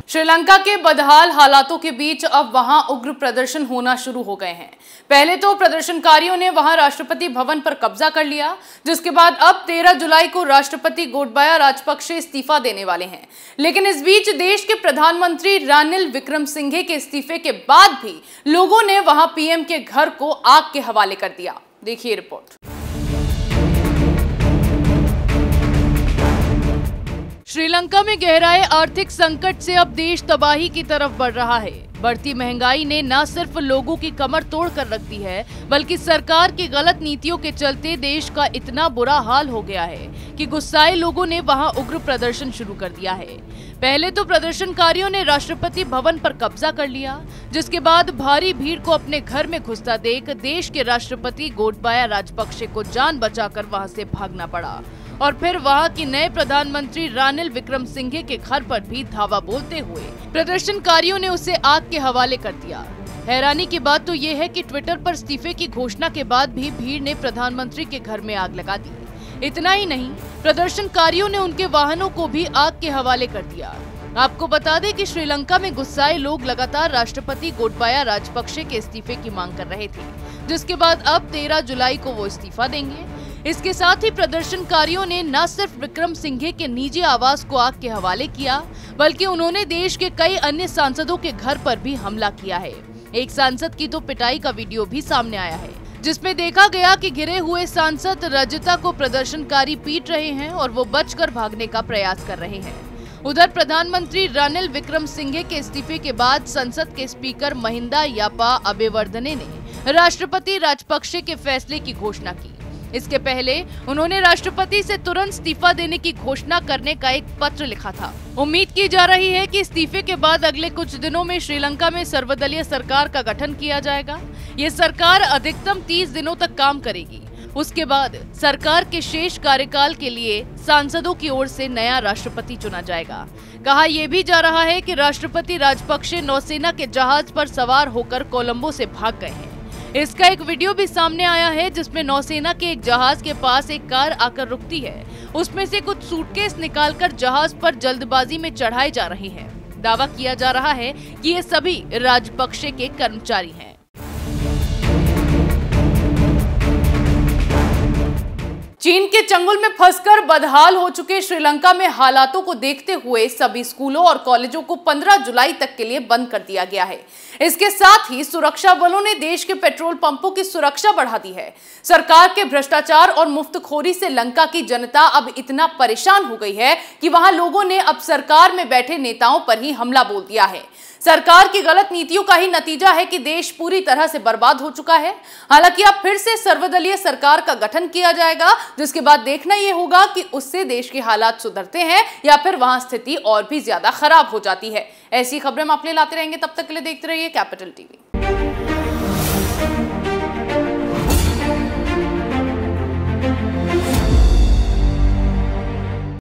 श्रीलंका के बदहाल हालातों के बीच अब वहां उग्र प्रदर्शन होना शुरू हो गए हैं। पहले तो प्रदर्शनकारियों ने वहां राष्ट्रपति भवन पर कब्जा कर लिया, जिसके बाद अब 13 जुलाई को राष्ट्रपति गोटबाया राजपक्षे इस्तीफा देने वाले हैं। लेकिन इस बीच देश के प्रधानमंत्री रानिल विक्रमसिंघे के इस्तीफे के बाद भी लोगों ने वहां पीएम के घर को आग के हवाले कर दिया। देखिए रिपोर्ट। श्रीलंका में गहराए आर्थिक संकट से अब देश तबाही की तरफ बढ़ रहा है। बढ़ती महंगाई ने न सिर्फ लोगों की कमर तोड़ कर रख दी है, बल्कि सरकार की गलत नीतियों के चलते देश का इतना बुरा हाल हो गया है कि गुस्साए लोगों ने वहां उग्र प्रदर्शन शुरू कर दिया है। पहले तो प्रदर्शनकारियों ने राष्ट्रपति भवन पर कब्जा कर लिया, जिसके बाद भारी भीड़ को अपने घर में घुसता देख देश के राष्ट्रपति गोटबाया राजपक्षे को जान बचाकर वहां से भागना पड़ा और फिर वहां की नए प्रधानमंत्री रानिल विक्रमसिंघे के घर पर भी धावा बोलते हुए प्रदर्शनकारियों ने उसे आग के हवाले कर दिया। हैरानी की बात तो ये है कि ट्विटर पर इस्तीफे की घोषणा के बाद भी भीड़ ने प्रधानमंत्री के घर में आग लगा दी। इतना ही नहीं, प्रदर्शनकारियों ने उनके वाहनों को भी आग के हवाले कर दिया। आपको बता दें कि श्रीलंका में गुस्साए लोग लगातार राष्ट्रपति गोटबाया राजपक्षे के इस्तीफे की मांग कर रहे थे, जिसके बाद अब 13 जुलाई को वो इस्तीफा देंगे। इसके साथ ही प्रदर्शनकारियों ने न सिर्फ विक्रमसिंघे के निजी आवास को आग के हवाले किया, बल्कि उन्होंने देश के कई अन्य सांसदों के घर पर भी हमला किया है। एक सांसद की तो पिटाई का वीडियो भी सामने आया है, जिसमें देखा गया कि घिरे हुए सांसद रजिता को प्रदर्शनकारी पीट रहे हैं और वो बचकर भागने का प्रयास कर रहे हैं। उधर प्रधानमंत्री रानिल विक्रमसिंघे के इस्तीफे के बाद संसद के स्पीकर महिंदा यापा अबेवर्दने ने राष्ट्रपति राजपक्षे के फैसले की घोषणा की। इसके पहले उन्होंने राष्ट्रपति से तुरंत इस्तीफा देने की घोषणा करने का एक पत्र लिखा था। उम्मीद की जा रही है कि इस्तीफे के बाद अगले कुछ दिनों में श्रीलंका में सर्वदलीय सरकार का गठन किया जाएगा। ये सरकार अधिकतम 30 दिनों तक काम करेगी। उसके बाद सरकार के शेष कार्यकाल के लिए सांसदों की ओर से नया राष्ट्रपति चुना जाएगा। कहा यह भी जा रहा है कि राष्ट्रपति राजपक्षे नौसेना के जहाज पर सवार होकर कोलंबो से भाग गए हैं। इसका एक वीडियो भी सामने आया है, जिसमें नौसेना के एक जहाज के पास एक कार आकर रुकती है। उसमें से कुछ सूटकेस निकालकर जहाज पर जल्दबाजी में चढ़ाए जा रहे हैं। दावा किया जा रहा है कि ये सभी राजपक्षे के कर्मचारी हैं। चीन के चंगुल में फंसकर बदहाल हो चुके श्रीलंका में हालातों को देखते हुए सभी स्कूलों और कॉलेजों को 15 जुलाई तक के लिए बंद कर दिया गया है। इसके साथ ही सुरक्षा बलों ने देश के पेट्रोल पंपों की सुरक्षा बढ़ा दी है। सरकार के भ्रष्टाचार और मुफ्तखोरी से लंका की जनता अब इतना परेशान हो गई है कि वहां लोगों ने अब सरकार में बैठे नेताओं पर ही हमला बोल दिया है। सरकार की गलत नीतियों का ही नतीजा है कि देश पूरी तरह से बर्बाद हो चुका है। हालांकि अब फिर से सर्वदलीय सरकार का गठन किया जाएगा, जिसके बाद देखना यह होगा कि उससे देश के हालात सुधरते हैं या फिर वहां स्थिति और भी ज्यादा खराब हो जाती है। ऐसी खबरें हम आप लिए लाते रहेंगे। तब तक के लिए देखते रहिए कैपिटल टीवी।